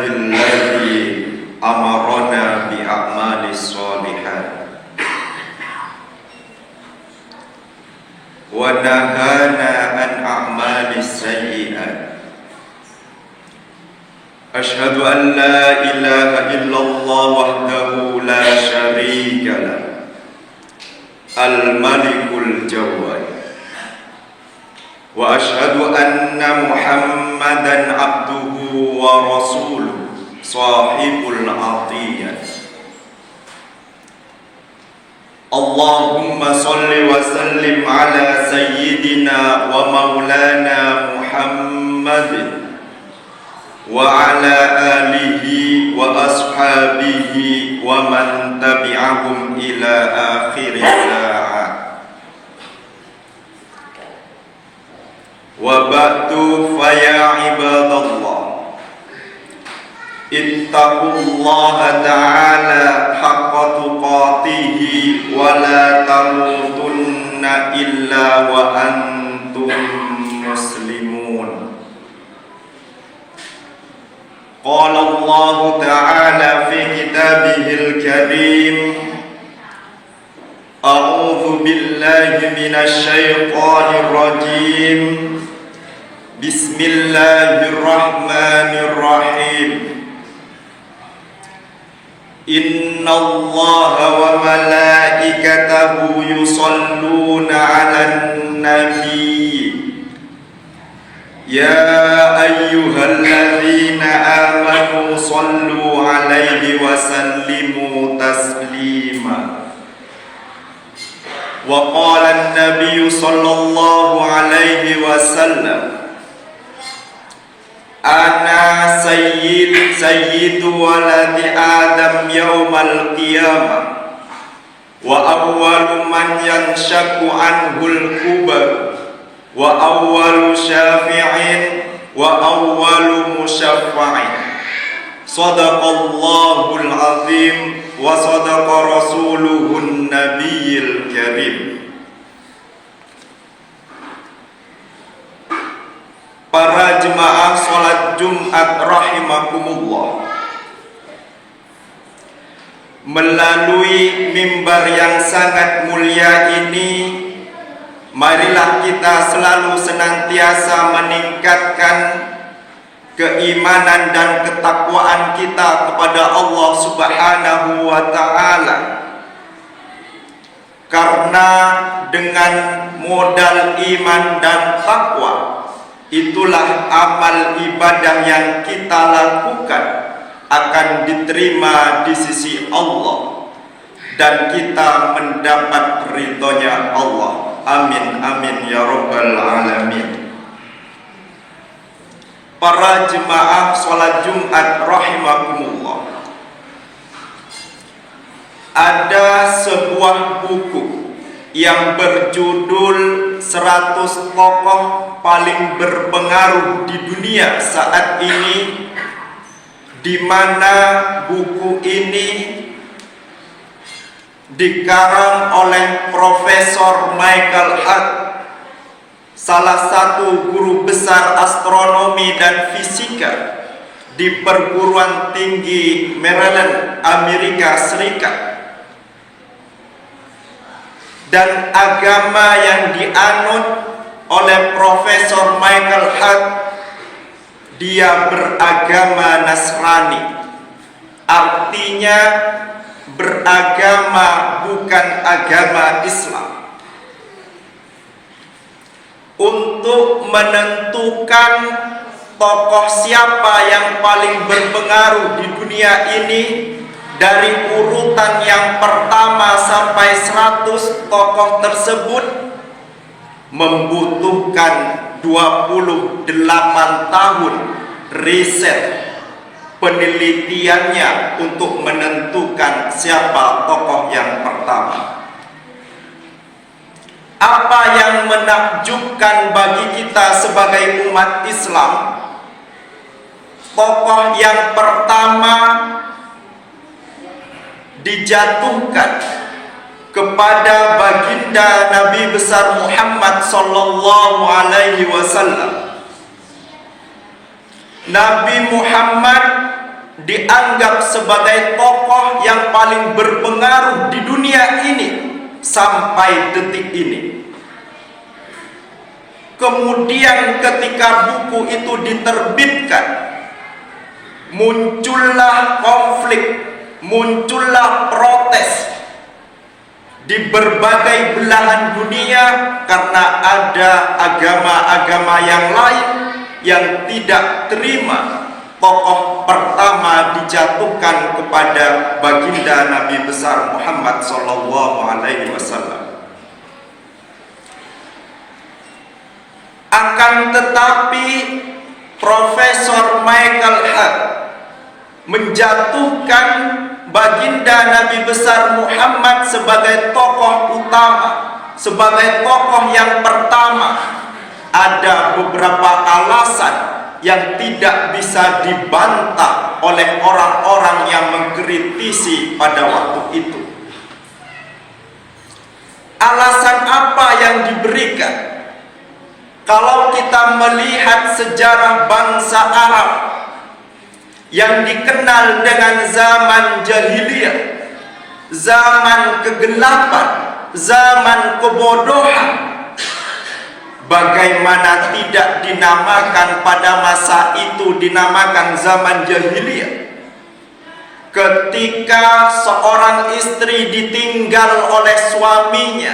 lillahilladzi amarana bi a'malis sholihat wa nahana an a'malis sayyi'at. Asyhadu an la ilaha illallah wahdahu la syarika lah, al-malikul jawad. Wa asyhadu anna Muhammadan abduhu wa rasuluh sahibul atiyah. Allahumma salli wa sallim ala sayyidina wa maulana Muhammadin wa ala alihi wa ashabihi wa man tabi'ahum ila akhir sa'ah. Wa ba'du fa ya ibadallah, ittaqullaha ta'ala haqqa tuqatih wa la tamutunna illa wa antum muslimun. Qala Allah ta'ala fi kitabihil karim, a'udzu billahi minasy syaithanir rajim. Bismillahirrahmanirrahim. Innallaha wa malaikatahu yusholluna 'alan nabiy. Ya ayyuhalladzina amanu shallu 'alaihi wa sallimu taslima. Wa qala an-nabiy sallallahu alaihi wasallam, ana sayyidu waladi adam yaumal qiyamah wa awwalu man yanshaku anhul kubar wa awwalu syafi'in wa awwalu musyaffa'in. Sadaqallahul azim wa sadaqa rasuluhun nabiyil karim. Para jemaah sholat Jumat rahimakumullah, melalui mimbar yang sangat mulia ini, marilah kita selalu senantiasa meningkatkan keimanan dan ketakwaan kita kepada Allah Subhanahu wa ta'ala. Karena dengan modal iman dan takwa, itulah amal ibadah yang kita lakukan akan diterima di sisi Allah dan kita mendapat ridhonya Allah. Amin amin ya rabbal alamin. Para jemaah sholat Jumat rahimakumullah, ada sebuah buku yang berjudul 100 tokoh paling berpengaruh di dunia saat ini, di mana buku ini dikarang oleh Profesor Michael Hart, salah satu guru besar astronomi dan fisika di perguruan tinggi Maryland, Amerika Serikat. Dan agama yang dianut oleh Profesor Michael Hart, dia beragama Nasrani. Artinya beragama bukan agama Islam. Untuk menentukan tokoh siapa yang paling berpengaruh di dunia ini, dari urutan yang pertama sampai 100 tokoh tersebut membutuhkan 28 tahun riset penelitiannya untuk menentukan siapa tokoh yang pertama. Apa yang menakjubkan bagi kita sebagai umat Islam, tokoh yang pertama dijatuhkan kepada baginda Nabi besar Muhammad sallallahu alaihi wasallam. Nabi Muhammad dianggap sebagai tokoh yang paling berpengaruh di dunia ini sampai detik ini. Kemudian ketika buku itu diterbitkan, muncullah konflik, muncullah protes di berbagai belahan dunia karena ada agama-agama yang lain yang tidak terima tokoh pertama dijatuhkan kepada baginda Nabi besar Muhammad SAW. Akan tetapi Profesor Michael Hart menjatuhkan baginda Nabi besar Muhammad sebagai tokoh utama, sebagai tokoh yang pertama. Ada beberapa alasan yang tidak bisa dibantah oleh orang-orang yang mengkritisi pada waktu itu. Alasan apa yang diberikan? Kalau kita melihat sejarah bangsa Arab yang dikenal dengan zaman jahiliyah, zaman kegelapan, zaman kebodohan, bagaimana tidak dinamakan pada masa itu dinamakan zaman jahiliyah? Ketika seorang istri ditinggal oleh suaminya,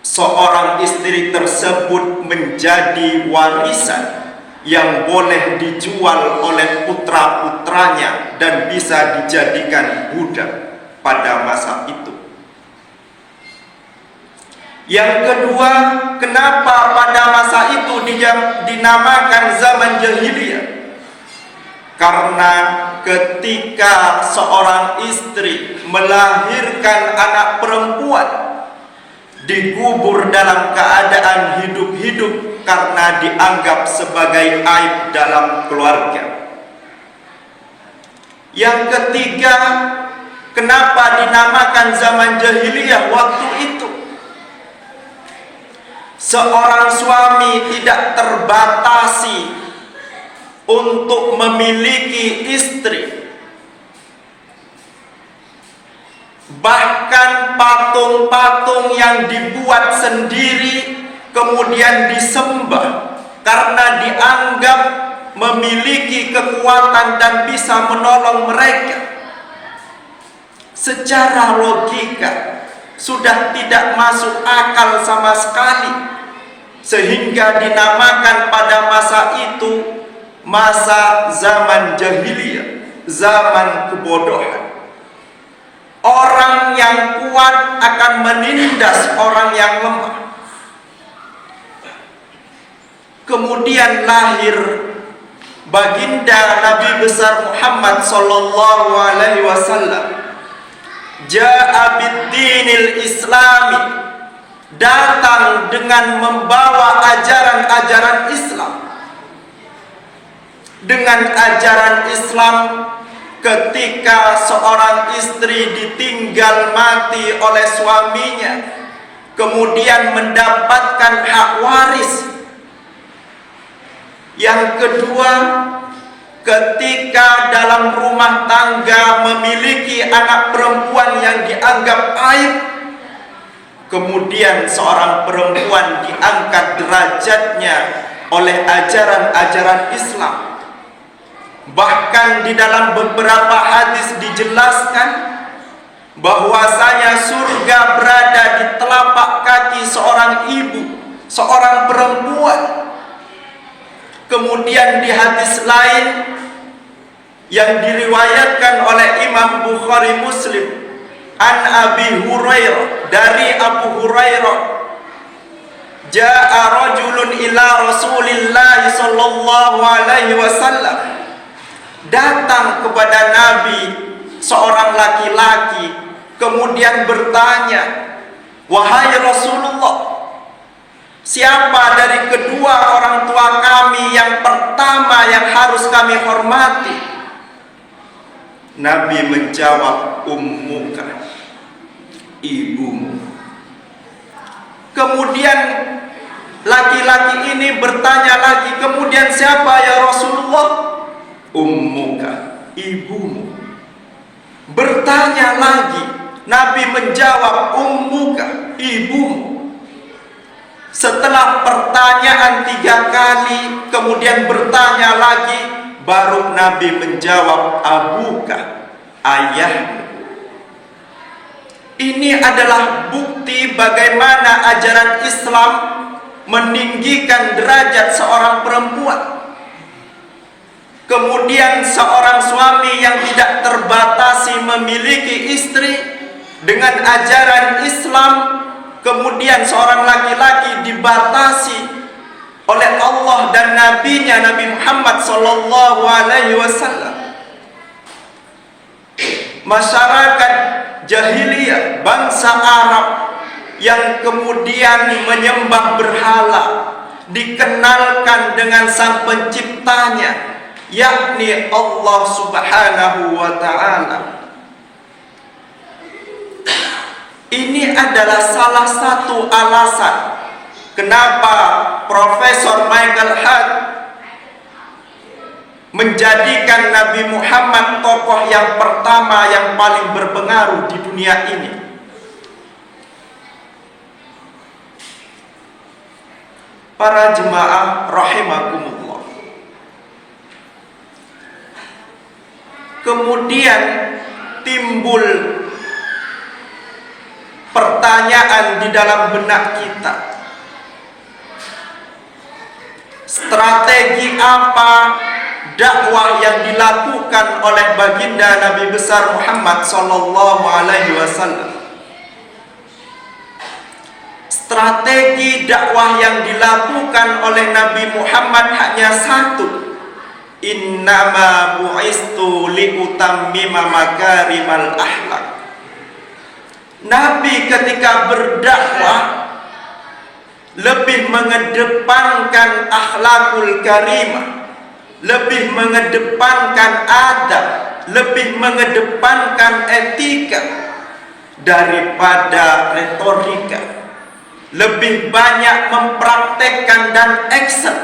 seorang istri tersebut menjadi warisan yang boleh dijual oleh putra-putranya dan bisa dijadikan budak pada masa itu. Yang kedua, kenapa pada masa itu dinamakan zaman jahiliyah? Karena ketika seorang istri melahirkan anak perempuan, dikubur dalam keadaan hidup-hidup karena dianggap sebagai aib dalam keluarga. Yang ketiga, kenapa dinamakan zaman jahiliyah waktu itu? Seorang suami tidak terbatasi untuk memiliki istri. Bahkan patung-patung yang dibuat sendiri kemudian disembah karena dianggap memiliki kekuatan dan bisa menolong mereka. Secara logika sudah tidak masuk akal sama sekali, sehingga dinamakan pada masa itu masa zaman jahiliyah, zaman kebodohan. Orang yang kuat akan menindas orang yang lemah. Kemudian lahir baginda Nabi besar Muhammad sallallahu alaihi wasallam. Ja'a bid-dinil islami, datang dengan membawa ajaran-ajaran Islam. Dengan ajaran Islam, ketika seorang istri ditinggal mati oleh suaminya, kemudian mendapatkan hak waris. Yang kedua, ketika dalam rumah tangga memiliki anak perempuan yang dianggap aib, kemudian seorang perempuan diangkat derajatnya oleh ajaran-ajaran Islam. Bahkan di dalam beberapa hadis dijelaskan bahwasanya surga berada di telapak kaki seorang ibu, seorang perempuan. Kemudian di hadis lain yang diriwayatkan oleh Imam Bukhari Muslim, an Abi Hurairah, dari Abu Hurairah, ja'a rajulun ila Rasulillah sallallahu alaihi wasallam, datang kepada Nabi seorang laki-laki, kemudian bertanya, wahai Rasulullah, siapa dari kedua orang tua kami yang pertama yang harus kami hormati? Nabi menjawab, ummuka, ibumu. Kemudian laki-laki ini bertanya lagi, kemudian siapa ya Rasulullah? Allah, ummuka, ibumu. Bertanya lagi, Nabi menjawab, ummuka, ibumu. Setelah pertanyaan 3 kali, kemudian bertanya lagi, baru Nabi menjawab, abuka, ayahmu. Ini adalah bukti bagaimana ajaran Islam meninggikan derajat seorang perempuan. Kemudian seorang suami yang tidak terbatasi memiliki istri dengan ajaran Islam, kemudian seorang laki-laki dibatasi oleh Allah dan Nabi-Nya, Nabi Muhammad SAW. Masyarakat jahiliyah bangsa Arab yang kemudian menyembah berhala dikenalkan dengan sang penciptanya, yakni Allah Subhanahu wa ta'ala. Ini adalah salah satu alasan kenapa Profesor Michael Hart menjadikan Nabi Muhammad tokoh yang pertama yang paling berpengaruh di dunia ini. Para jemaah rahimakumullah. Kemudian timbul pertanyaan di dalam benak kita. Strategi apa dakwah yang dilakukan oleh baginda Nabi besar Muhammad sallallahu alaihi wasallam? Strategi dakwah yang dilakukan oleh Nabi Muhammad hanya satu. Innama bu'istu liutammima makarimal akhlak. Nabi ketika berdakwah lebih mengedepankan akhlakul karimah, lebih mengedepankan adab, lebih mengedepankan etika daripada retorika, lebih banyak mempraktekkan dan action,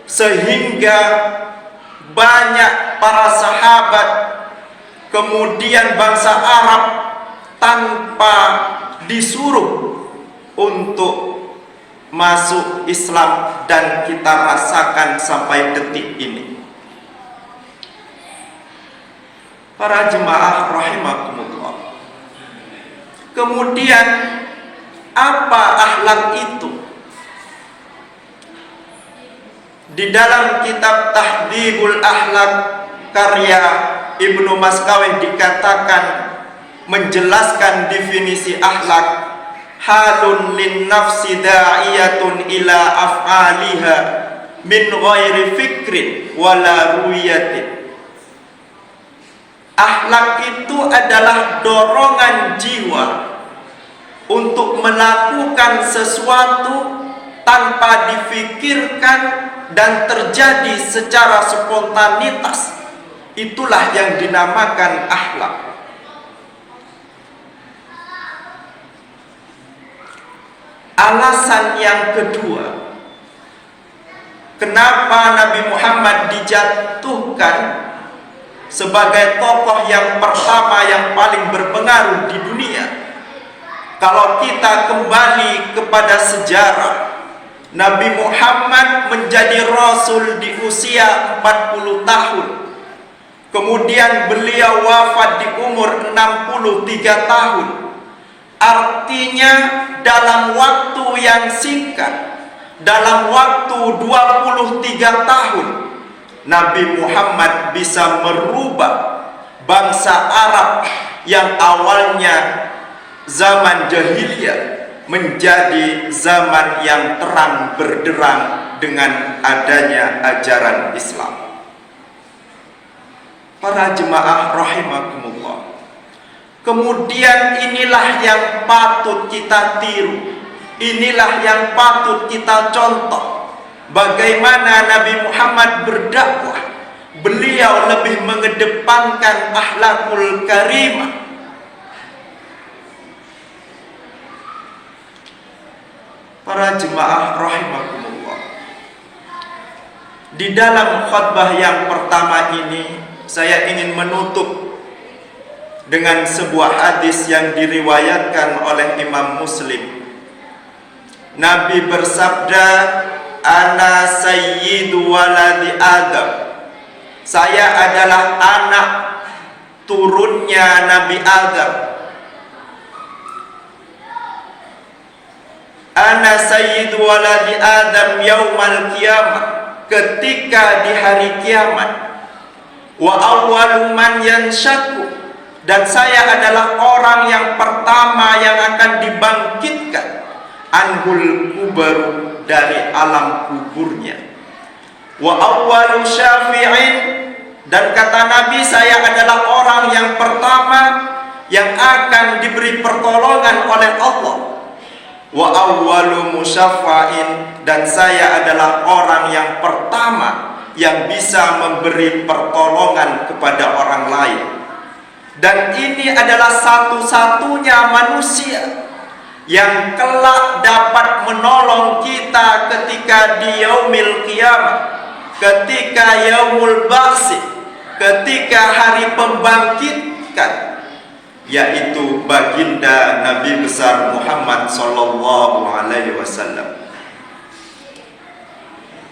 sehingga banyak para sahabat kemudian bangsa Arab tanpa disuruh untuk masuk Islam, dan kita rasakan sampai detik ini. Para jemaah rahimakumullah. Kemudian apa akhlak itu? Di dalam kitab Tahdhibul Akhlak karya Ibnu Maskawih dikatakan, menjelaskan definisi akhlak, halun lin nafsi da'iyatun ila af'aliha min ghairi fikrin wala ruyatin. Akhlak itu adalah dorongan jiwa untuk melakukan sesuatu tanpa difikirkan dan terjadi secara spontanitas. Itulah yang dinamakan akhlak. Alasan yang kedua, kenapa Nabi Muhammad dijatuhkan sebagai tokoh yang pertama yang paling berpengaruh di dunia? Kalau kita kembali kepada sejarah, Nabi Muhammad menjadi Rasul di usia 40 tahun. Kemudian beliau wafat di umur 63 tahun. Artinya dalam waktu yang singkat, dalam waktu 23 tahun, Nabi Muhammad bisa merubah bangsa Arab yang awalnya zaman jahiliyah menjadi zaman yang terang berderang dengan adanya ajaran Islam. Para jemaah rahimakumullah. Kemudian inilah yang patut kita tiru, inilah yang patut kita contoh. Bagaimana Nabi Muhammad berdakwah, beliau lebih mengedepankan akhlakul karimah. Para jemaah rahimakumullah. Di dalam khutbah yang pertama ini, saya ingin menutup dengan sebuah hadis yang diriwayatkan oleh Imam Muslim. Nabi bersabda, "Ana sayyidu waladi Adam." Saya adalah anak turunnya Nabi Adam. Ana sayyidu waladi Adam yaumal qiyamah, ketika di hari kiamat. Wa awwalu man yanshaku, dan saya adalah orang yang pertama yang akan dibangkitkan anhul kubaru, dari alam kuburnya. Wa awwalu syafi'in, dan kata Nabi, saya adalah orang yang pertama yang akan diberi pertolongan oleh Allah. Wa awwalu musyaffa'in, dan saya adalah orang yang pertama yang bisa memberi pertolongan kepada orang lain. Dan ini adalah satu-satunya manusia yang kelak dapat menolong kita ketika di yaumil qiyamah, ketika yaumul ba'si, ketika hari pembangkitan, yaitu baginda Nabi besar Muhammad sallallahu alaihi wasallam.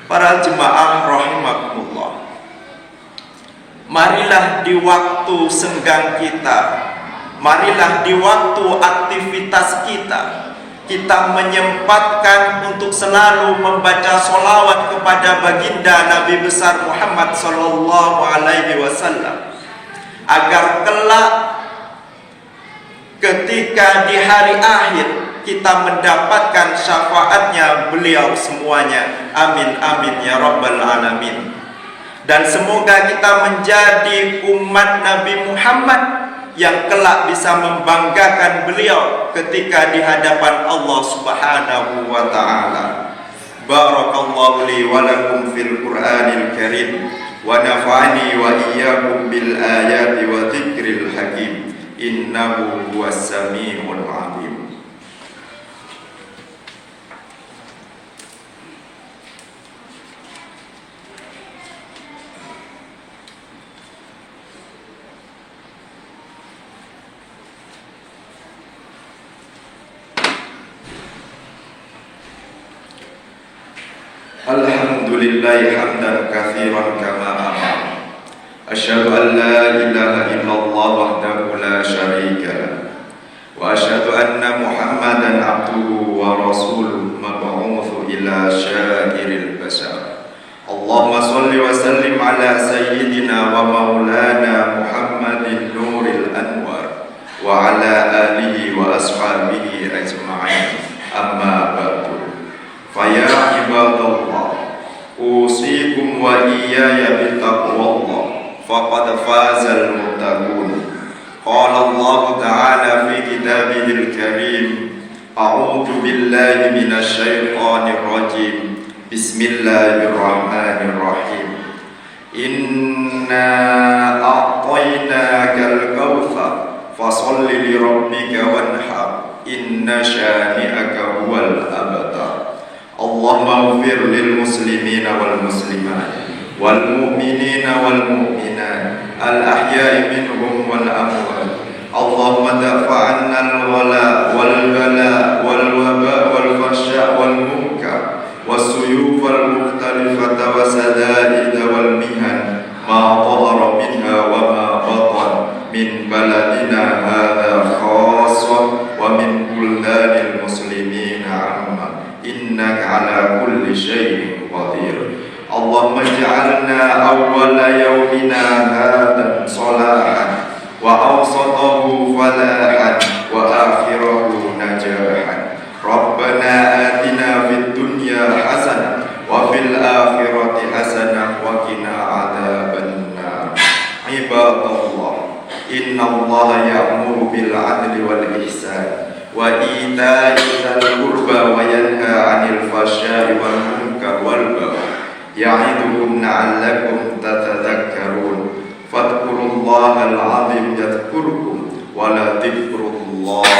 Para jemaah rahimakumullah, marilah di waktu senggang kita, marilah di waktu aktivitas kita menyempatkan untuk selalu membaca sholawat kepada baginda Nabi besar Muhammad sallallahu alaihi wasallam, agar kelak ketika di hari akhir kita mendapatkan syafaatnya beliau semuanya. Amin amin ya rabbal alamin. Dan semoga kita menjadi umat Nabi Muhammad yang kelak bisa membanggakan beliau ketika di hadapan Allah Subhanahu wa ta'ala. Barakallahu li wa lakum fil Qur'anil Karim, wa nafa'ani wa iyyakum bil ayati wa dzikril hakim. Innahu huwas sami'ul 'alim. Alhamdulillahi hamdan katsiran kama amara. Asyhadu an la ilaha illallah wahdahu la syarika lah, wa asyhadu anna Muhammadan abduhu wa rasuluhu mab'utsu ila syairil bashar. Allahumma shalli wa sallim ala sayyidina wa maulana Muhammadin nuril anwar wa ala alihi wa ashabihi ajma'in. Amma ba'du. Faya ibadallah, usikum wa iyaya bittaqwallah, faqad fazal muttaqun. Qala Allah Ta'ala fi kitabihil karim, a'udzu billahi minasy syaithanir rajim. Bismillahirrahmanirrahim. Inna a'tainakal kautsar, fasholli li rabbika wanhar, inna syani'aka huwal abtar. Allahumma ighfir lil muslimina wal muslimat, wal mu'minina wal mu'minat, al ahya'i minhum wal amwat. Allahumma dafa'anna al wala wal bala wal waba wal fahsya wal munkar was suyuf al mukhtalifata wa sadaid wal mihan ma dhahara minha wa ma batan min baladina hadha khassa wa min buldanil muslimina amma. Innaka ala kulli syai'in qadir. Allahumma ij'alna awwala yawmina hadan salahan, wa awsatahu falahan, wa akhirahu najahan. Rabbana atina fid dunya hasanah wa fil akhirati hasanah wa qina adzaban nar. Ibadallah, innallaha ya'muru bil 'adli wal ihsan wa ita'i dzil qurba wa yanha 'anil fahsya'i wal munkar wal baghi ya'idukum la'allakum tatadhakkarun. Fadhkurullahal 'azim yadhkurkum wa la dzikrullahi